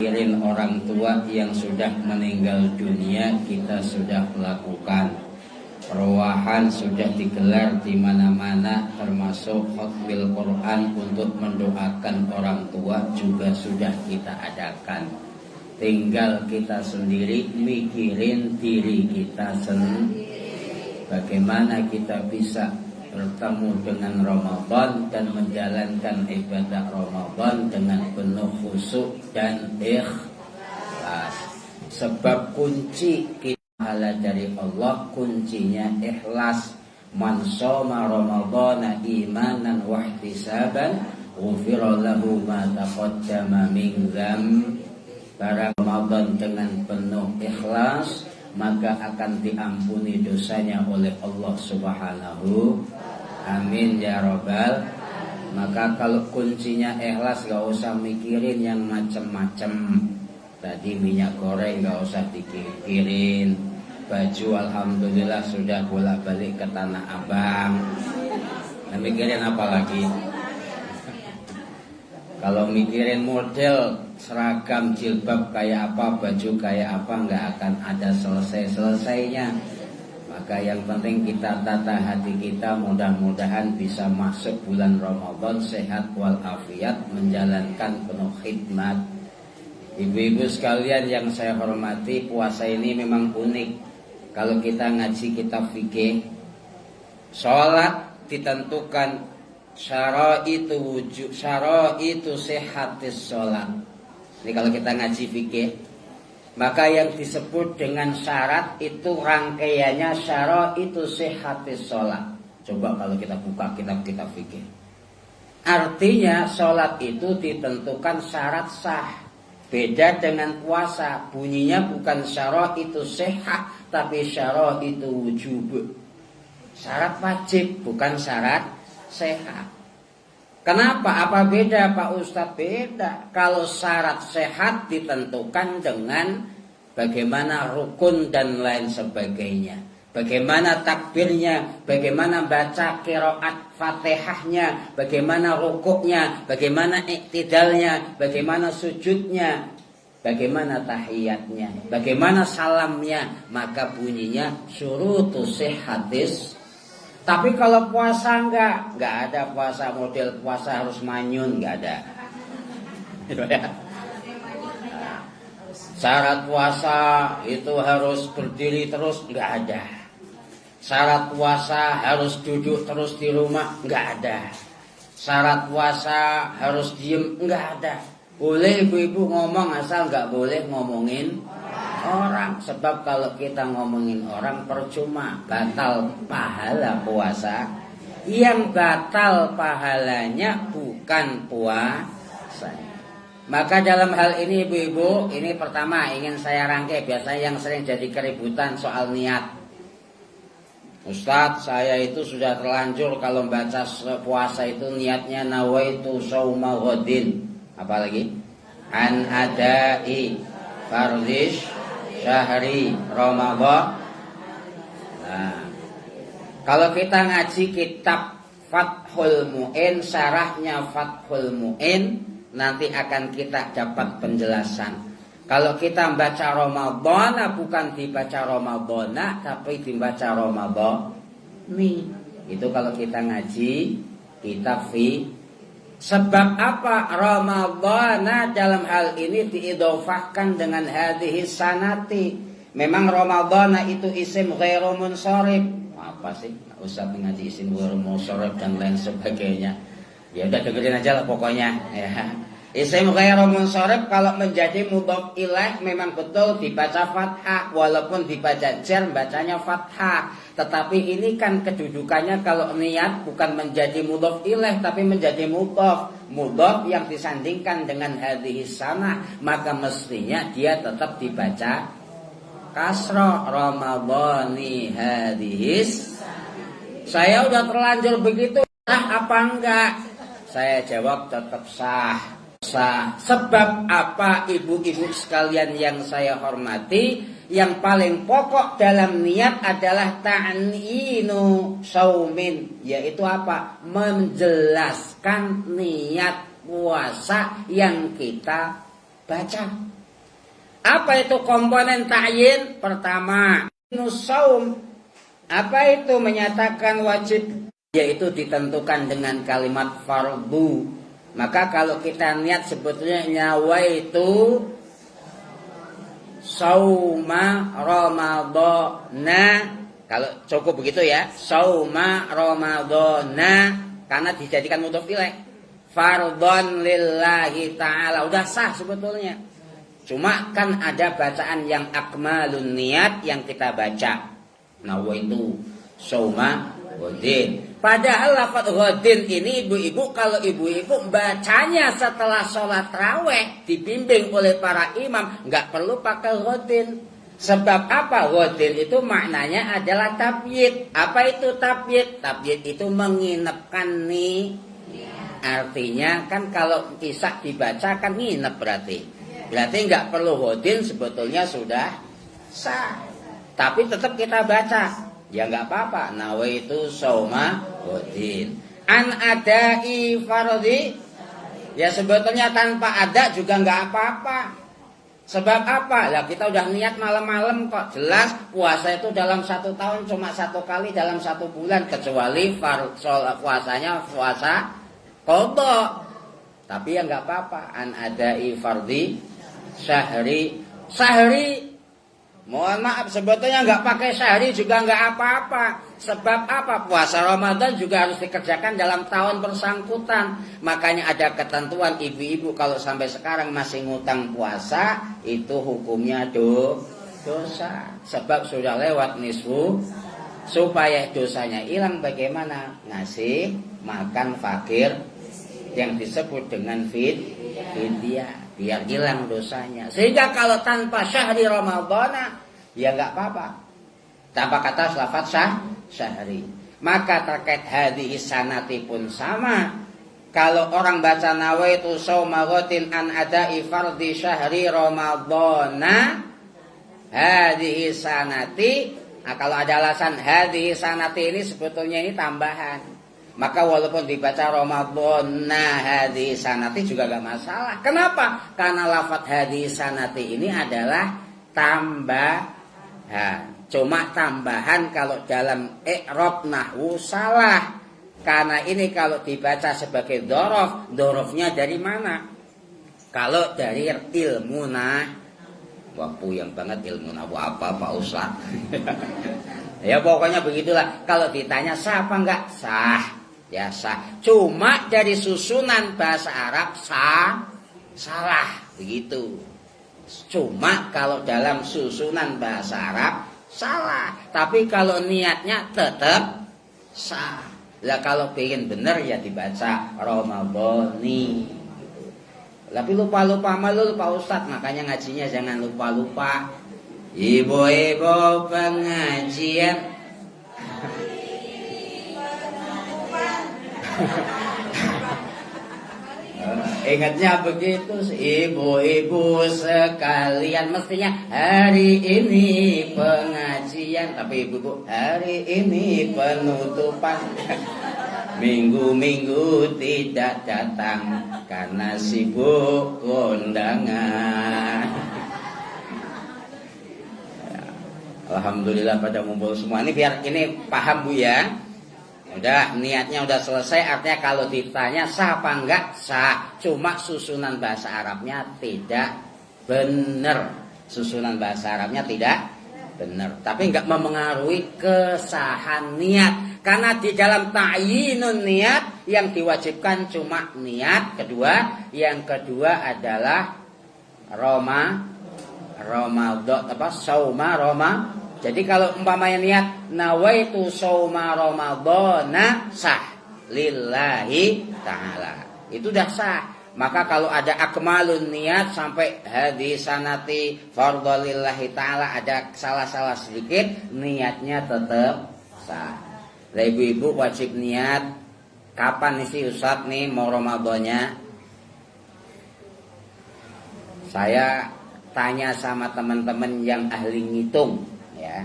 Kirim orang tua yang sudah meninggal dunia kita sudah lakukan. Perwahan sudah digelar di mana-mana, termasuk khotmil Quran untuk mendoakan orang tua juga sudah kita adakan. Tinggal kita sendiri mikirin diri kita sendiri. Bagaimana kita bisa bertemu dengan Ramadan dan menjalankan ibadah Ramadan dengan penuh khusyuk dan ikhlas. Sebab kunci kita pahala dari Allah, kuncinya ikhlas. Man shoma Ramadhana imanan wa ihtisaban ghufira lahu ma taqaddama min dzamb. Barang Ramadan dengan penuh ikhlas, maka akan diampuni dosanya oleh Allah Subhanahu. Amin ya Rabbal. Maka kalau kuncinya ikhlas, gak usah mikirin yang macem-macem. Tadi minyak goreng gak usah dipikirin. Baju alhamdulillah sudah bolak-balik ke Tanah Abang. Nah, mikirin apa lagi? Kalau mikirin model seragam jilbab kayak apa, baju kayak apa, nggak akan ada selesai-selesainya. Maka yang penting kita tata hati kita, mudah-mudahan bisa masuk bulan Ramadan sehat walafiat, menjalankan penuh khidmat. Ibu-ibu sekalian yang saya hormati, puasa ini memang unik. Kalau kita ngaji kitab fikih, sholat ditentukan syaraitu wujud, syaraitu sehatis sholat. Ini kalau kita ngaji fikih, maka yang disebut dengan syarat itu rangkaiannya syaraitu sehatis sholat. Coba kalau kita buka kitab-kitab fikih, artinya sholat itu ditentukan syarat sah. Beda dengan puasa, bunyinya bukan syaraitu sehat, tapi syaraitu wujub. Syarat wajib, bukan syarat sehat. Kenapa? Apa beda Pak Ustadz? Beda. Kalau syarat sehat ditentukan dengan bagaimana rukun dan lain sebagainya. Bagaimana takbirnya, bagaimana baca qiraat Fatihahnya, bagaimana rukuknya, bagaimana iktidalnya, bagaimana sujudnya, bagaimana tahiyatnya, bagaimana salamnya, maka bunyinya syurutus sihhatis. Tapi kalau puasa enggak ada puasa model puasa harus manyun, enggak ada. Syarat puasa itu harus berdiri terus, enggak ada. Syarat puasa harus duduk terus di rumah, enggak ada. Syarat puasa harus diem, enggak ada. Boleh ibu-ibu ngomong asal enggak boleh ngomongin orang. Sebab kalau kita ngomongin orang percuma, batal pahala puasa. Yang batal pahalanya bukan puasa. Maka dalam hal ini ibu-ibu, ini pertama ingin saya rangkai. Biasanya yang sering jadi keributan soal niat. Ustadz, saya itu sudah terlanjur kalau baca puasa itu niatnya nawaitu shauma ghadin. Apalagi? An adai fardhish syahri Ramadan. Nah, kalau kita ngaji kitab Fathul Mu'in, syarahnya Fathul Mu'in, nanti akan kita dapat penjelasan. Kalau kita baca Ramadan, bukan dibaca Ramadan, tapi dibaca Ramadan. Nih, itu kalau kita ngaji kitab fi. Sebab apa? Ramadhana dalam hal ini diidhofahkan dengan hadhihi sanati. Memang Ramadhana itu isim ghairu munsharif. Apa sih? Usah ngaji isim ghairu munsharif dan lain sebagainya. Ya udah dengerin aja lah pokoknya ya. Isim ghairu munsharif kalau menjadi mudhof ilaih memang betul dibaca fathah, walaupun dibaca jar bacanya fathah. Tetapi ini kan kedudukannya kalau niat bukan menjadi mudhof ilaih tapi menjadi mudhof. Mudhof yang disandingkan dengan hadhihi sanah, maka mestinya dia tetap dibaca kasrah. Ramadhani hadhis. Saya udah terlanjur begitu, sah apa enggak? Saya jawab tetap sah. Sah. Sebab apa ibu-ibu sekalian yang saya hormati, yang paling pokok dalam niat adalah ta'ninu saumin, yaitu apa? Menjelaskan niat puasa yang kita baca. Apa itu komponen ta'yin? Pertama, nusaum. Apa itu menyatakan wajib? Yaitu ditentukan dengan kalimat fardu. Maka kalau kita niat sebetulnya nyawa itu sauma ramadhana. Kalau cukup begitu ya, sauma ramadhana, karena dijadikan mudhof ilaih. Fardhon lillahi ta'ala, udah sah sebetulnya. Cuma kan ada bacaan yang akmalun niat yang kita baca. Nawaitu sauma ghadin. Padahal lafaz ghadin ini ibu-ibu, kalau ibu-ibu bacanya setelah sholat raweh dibimbing oleh para imam, nggak perlu pakai ghadin. Sebab apa? Ghadin itu maknanya adalah tabyid. Apa itu tabyid? Tabyid itu menginapkan nih. Artinya kan kalau isak dibaca kan nginep berarti. Berarti nggak perlu ghadin, sebetulnya sudah sah. Tapi tetap kita baca. Ya nggak apa-apa. Nawaitu sauma ghadin. An adai fardhi. Ya sebetulnya tanpa ada juga nggak apa-apa. Sebab apa? Ya kita udah niat malam-malam kok. Jelas puasa itu dalam 1 tahun cuma 1 kali dalam 1 bulan. Kecuali puasanya puasa qadha. Tapi ya nggak apa-apa. An adai fardhi syahri. Syahri. Mohon maaf, sebetulnya nggak pakai syahri juga nggak apa-apa. Sebab apa? Puasa Ramadan juga harus dikerjakan dalam tahun bersangkutan. Makanya ada ketentuan ibu-ibu kalau sampai sekarang masih ngutang puasa, itu hukumnya dosa. Sebab sudah lewat nisfu. Supaya dosanya hilang, bagaimana? Ngasih makan fakir yang disebut dengan fidyah. Biar hilang dosanya. Sehingga kalau tanpa syahri Ramadhana, ya nggak apa-apa. Tanpa kata lafaz syahri. Maka terkait hadhihi sanati pun sama. Kalau orang baca nawaitu shauma ghadin an ada'i fardhi syahri Ramadhana, hadhihi sanati. Nah, kalau ada alasan hadhihi sanati ini sebetulnya ini tambahan. Maka walaupun dibaca Ramadhana hadhihi sanati juga gak masalah. Kenapa? Karena lafaz hadhihi sanati ini adalah tambahan. Cuma tambahan kalau dalam i'rab nahwu salah. Karena ini kalau dibaca sebagai dzaraf, dzarafnya dari mana? Kalau dari ilmu wah puyeng banget ilmu nahwu apa Pak Ustaz. Ya pokoknya begitulah. Kalau ditanya sah apa enggak? Sah. Ya sah. Cuma dari susunan bahasa Arab salah begitu. Cuma kalau dalam susunan bahasa Arab salah. Tapi kalau niatnya tetap sah. Lah kalau pengen bener ya dibaca Ramadhani. Tapi lupa-lupa malu Pak Ustadz, makanya ngajinya jangan lupa-lupa. Ibu-ibu pengajian. Ingatnya begitu, ibu-ibu sekalian, mestinya hari ini pengajian, tapi ibu-ibu hari ini penutupan. Minggu-minggu tidak datang karena sibuk kondangan. Alhamdulillah pada ngumpul semua. Ini biar ini paham Bu ya. Udah niatnya udah selesai, artinya kalau ditanya sah apa enggak? Sah. Cuma susunan bahasa Arabnya tidak benar. Susunan bahasa Arabnya tidak benar. Tapi enggak mempengaruhi kesahan niat. Karena di dalam ta'yinun niat yang diwajibkan cuma niat. Yang kedua adalah sauma Roma. Jadi kalau umpamanya niat nawaitu sauma Ramadhana sah lillahi ta'ala. Itu dah sah. Maka kalau ada akmalun niat sampai hadis sanati fardhu lillahi ta'ala ada salah-salah sedikit, niatnya tetap sah. Lah ibu-ibu wajib niat kapan nih sih Ustaz nih mau Ramadannya? Saya tanya sama teman-teman yang ahli ngitung ya.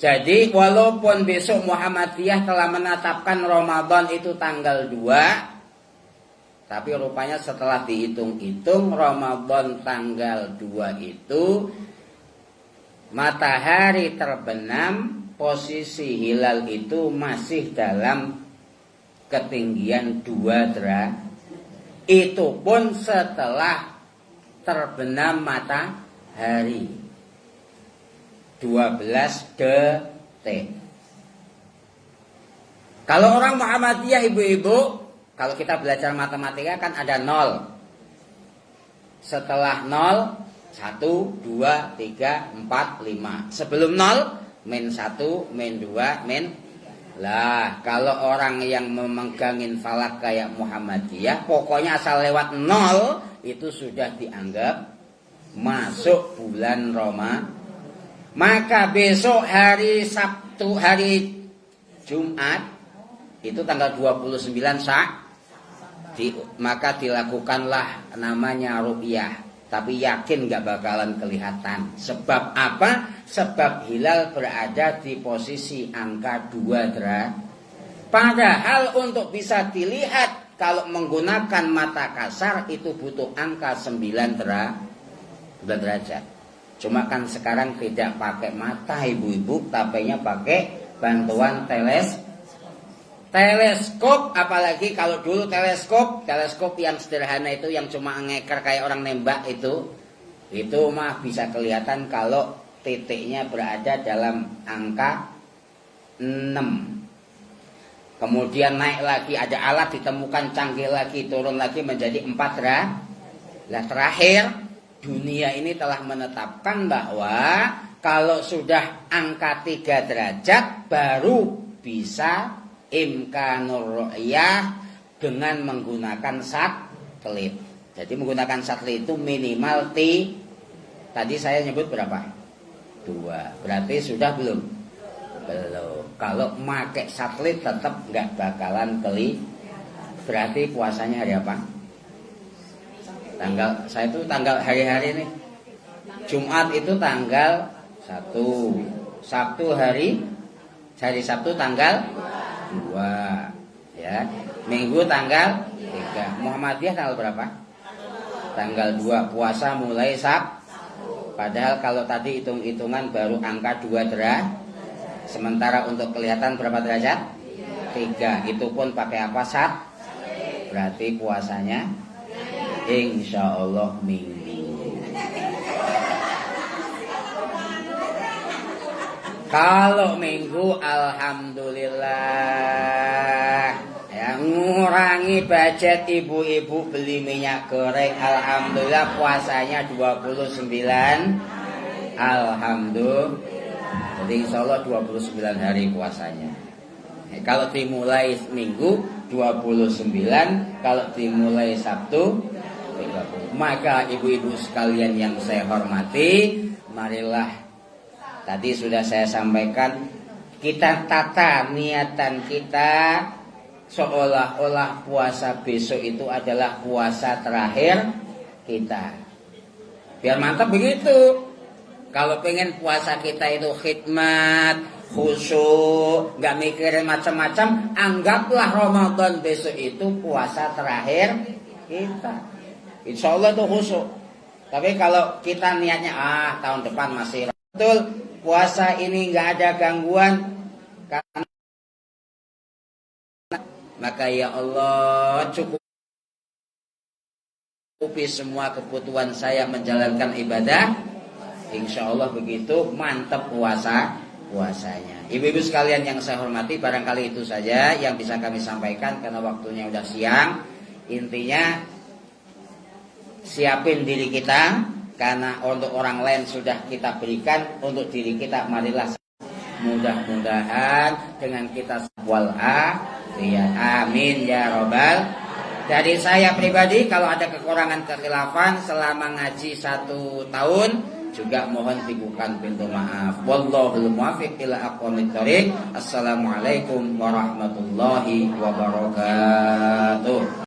Jadi walaupun besok Muhammadiyah telah menetapkan Ramadan itu tanggal 2, Tapi rupanya setelah dihitung-hitung Ramadan tanggal 2 itu matahari terbenam, posisi hilal itu masih dalam ketinggian 2 derajat. Itu pun setelah terbenam matahari 12 detik. Kalau orang Muhammadiyah ibu-ibu, kalau kita belajar matematika kan ada 0. Setelah 0, 1, 2, 3, 4, 5. Sebelum 0, min 1, min 2, min. Lah, kalau orang yang memegangin falak kayak Muhammadiyah, pokoknya asal lewat 0, itu sudah dianggap masuk bulan Ramadan. Maka besok hari Sabtu, hari Jumat, itu tanggal 29 maka dilakukanlah namanya ru'yah. Tapi yakin gak bakalan kelihatan. Sebab apa? Sebab hilal berada di posisi angka 2 derajat. Padahal untuk bisa dilihat kalau menggunakan mata kasar itu butuh angka 9 derajat. Cuma kan sekarang tidak pakai mata ibu-ibu, tapenya pakai bantuan teleskop. Apalagi kalau dulu teleskop yang sederhana itu yang cuma ngeker kayak orang nembak itu mah bisa kelihatan kalau titiknya berada dalam angka 6. Kemudian naik lagi, ada alat ditemukan canggih lagi, turun lagi menjadi 4 derajat. Lah terakhir dunia ini telah menetapkan bahwa kalau sudah angka 3 derajat baru bisa imkanur ru'yah dengan menggunakan satelit. Jadi menggunakan satelit itu minimal tadi saya nyebut berapa? 2. Berarti sudah belum? Belum. Kalau pakai satelit tetap nggak bakalan Berarti puasanya hari apa? Saya itu tanggal hari-hari nih. Jumat itu tanggal 1. Sabtu hari Sabtu tanggal 2. Ya. Minggu tanggal 3. Muhammadiyah tanggal berapa? Tanggal 2. Puasa mulai Padahal kalau tadi hitung-hitungan baru angka 2 derajat. Sementara untuk kelihatan berapa derajat? 3. Itu pun pakai apa? Berarti puasanya insya Allah minggu. Kalau minggu alhamdulillah ya, ngurangi budget ibu-ibu beli minyak goreng, alhamdulillah puasanya 29. Alhamdulillah. Jadi insya Allah 29 hari puasanya. Kalau dimulai minggu 29, kalau dimulai Sabtu 30. Maka ibu-ibu sekalian yang saya hormati, marilah tadi sudah saya sampaikan, kita tata niatan kita seolah-olah puasa besok itu adalah puasa terakhir kita. Biar mantap begitu. Kalau pengen puasa kita itu khidmat, khusyuk, gak mikirin macam-macam, anggaplah Ramadan besok itu puasa terakhir kita. Insya Allah itu khusyuk. Tapi kalau kita niatnya tahun depan masih betul, puasa ini nggak ada gangguan, maka ya Allah cukupi semua kebutuhan saya menjalankan ibadah. Insya Allah begitu mantap puasanya. Ibu-ibu sekalian yang saya hormati, barangkali itu saja yang bisa kami sampaikan karena waktunya udah siang. Intinya siapin diri kita, karena untuk orang lain sudah kita berikan, untuk diri kita marilah mudah-mudahan dengan kita ya amin ya robbal. Dari saya pribadi kalau ada kekurangan kekhilafan selama ngaji 1 tahun juga mohon dibukakan pintu maaf. Wallahul muwaffiq ila aqwamit thoriq. Assalamualaikum warahmatullahi wabarakatuh.